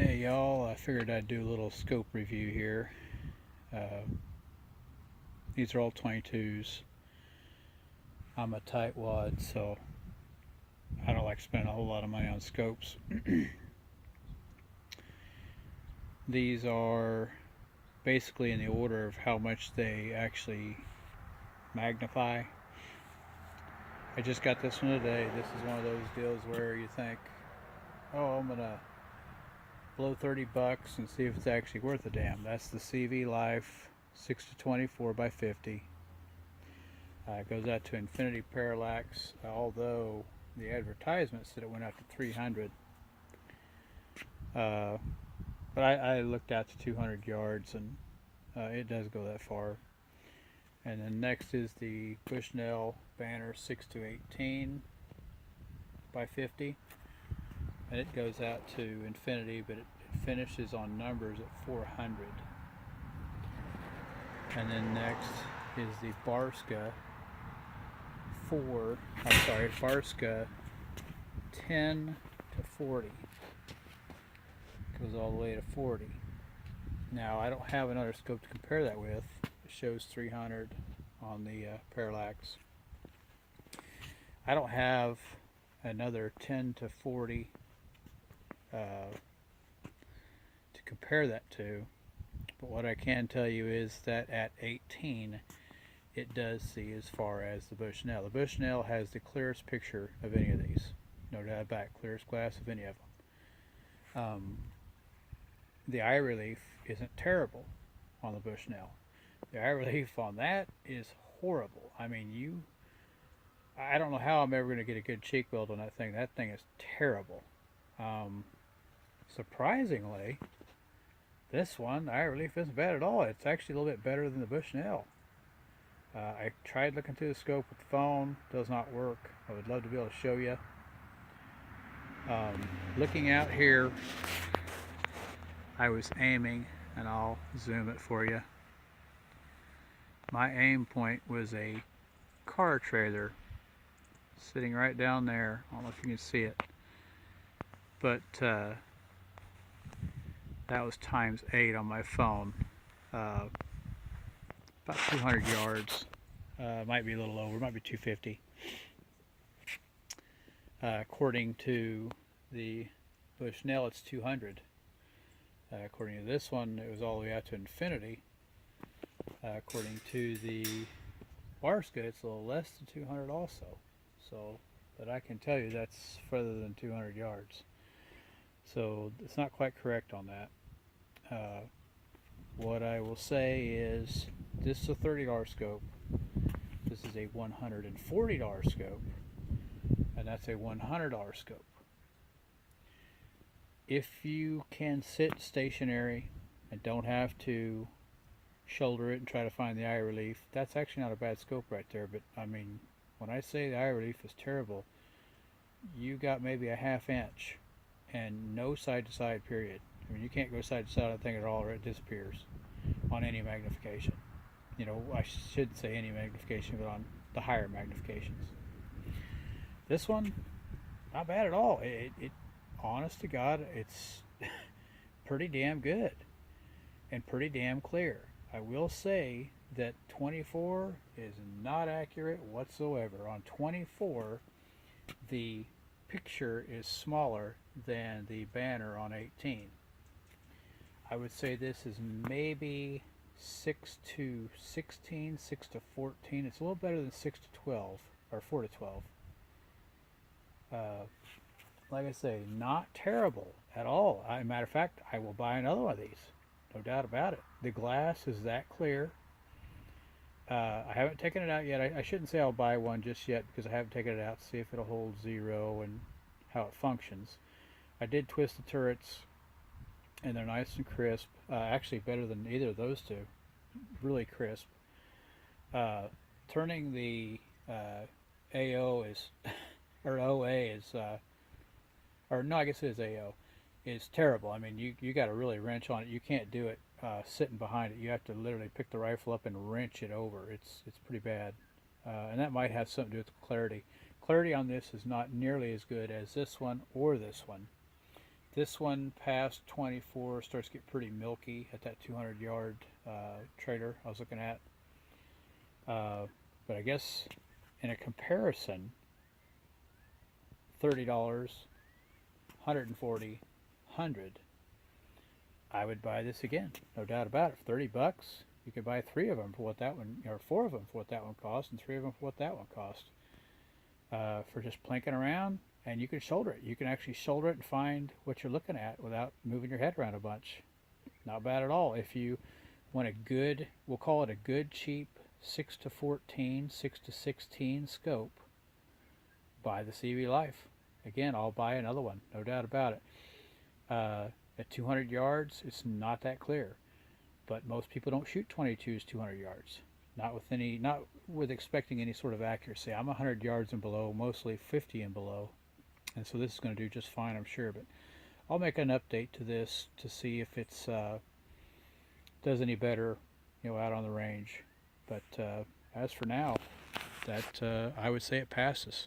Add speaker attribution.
Speaker 1: Hey y'all, I figured I'd do a little scope review here. Uh, these are all 22s. I'm a tightwad, so I don't like spending a whole lot of money on scopes. These are basically in the order of how much they actually magnify. I just got this one today. This is one of those deals where you think, oh, I'm gonna blow 30 bucks and see if it's actually worth a damn. That's the CVlife 6 to 24 by 50. It goes out to infinity parallax, although the advertisement said it went out to 300. Uh, but I looked out to 200 yards, and it does go that far. And then next is the Bushnell banner 6 to 18 by 50. And it goes out to infinity, but it finishes on numbers at 400. And then next is the Barska Barska 10 to 40. Goes all the way to 40. Now I don't have another scope to compare that with. It shows 300 on the parallax. I don't have another 10 to 40 to compare that to, but what I can tell you is that at 18 it does see as far as the Bushnell. The Bushnell has the clearest picture of any of these, no doubt about it, clearest glass of any of them. The eye relief isn't terrible on the Bushnell. The eye relief on that is horrible. I mean, I don't know how I'm ever going to get a good cheek weld on that thing. That thing is terrible. Surprisingly, this one, the eye relief isn't bad at all. It's actually a little bit better than the Bushnell. I tried looking through the scope with the phone. Does not work. I would love to be able to show you. Looking out here, I was aiming, and I'll zoom it for you. My aim point was a car trailer sitting right down there. I don't know if you can see it, but that was times 8 on my phone. About 200 yards. Might be a little over. Might be 250. According to the Bushnell, it's 200. According to this one, it was all the way out to infinity. According to the Barska, it's a little less than 200 also. So, but I can tell you that's further than 200 yards. So it's not quite correct on that. What I will say is this is a $30 scope. This is a $140 scope. And that's a $100 scope. If you can sit stationary and don't have to shoulder it and try to find the eye relief, that's actually not a bad scope right there. But I mean, when I say the eye relief is terrible, you got maybe a ½ inch and no side to side period. I mean, you can't go side to side on the thing at all or it disappears on any magnification. You know, I should say any magnification, but on the higher magnifications. This one, not bad at all. It honest to God, it's pretty damn good and pretty damn clear. I will say that 24 is not accurate whatsoever. On 24, the picture is smaller than the banner on 18. I would say this is maybe 6 to 16, 6 to 14. It's a little better than 6 to 12, or 4 to 12. Like I say, not terrible at all. As a matter of fact, I will buy another one of these. No doubt about it. The glass is that clear. I haven't taken it out yet. I shouldn't say I'll buy one just yet because I haven't taken it out to see if it'll hold zero and how it functions. I did twist the turrets and they're nice and crisp. Actually better than either of those two. Really crisp. Turning the AO is, or OA is, or no, I guess it is AO, is terrible. I mean, you got to really wrench on it. You can't do it sitting behind it. You have to literally pick the rifle up and wrench it over. It's pretty bad, and that might have something to do with clarity. Clarity on this is not nearly as good as this one or this one. This one past 24 starts to get pretty milky at that 200 yard trailer I was looking at. But I guess in a comparison, $30, 140, 100. I would buy this again, no doubt about it. For 30 bucks, you could buy 3 of them for what that one, or 4 of them for what that one cost, and 3 of them for what that one cost. For just plinking around, and you can shoulder it. You can actually shoulder it and find what you're looking at without moving your head around a bunch. Not bad at all. If you want a good, we'll call it a good cheap 6 to 14, 6 to 16 scope, buy the CVlife. Again, I'll buy another one, no doubt about it. At 200 yards, it's not that clear, but most people don't shoot 22s 200 yards. Not with expecting any sort of accuracy. I'm 100 yards and below, mostly 50 and below, and so this is going to do just fine, I'm sure. But I'll make an update to this to see if it's does any better, out on the range. But as for now, that I would say it passes.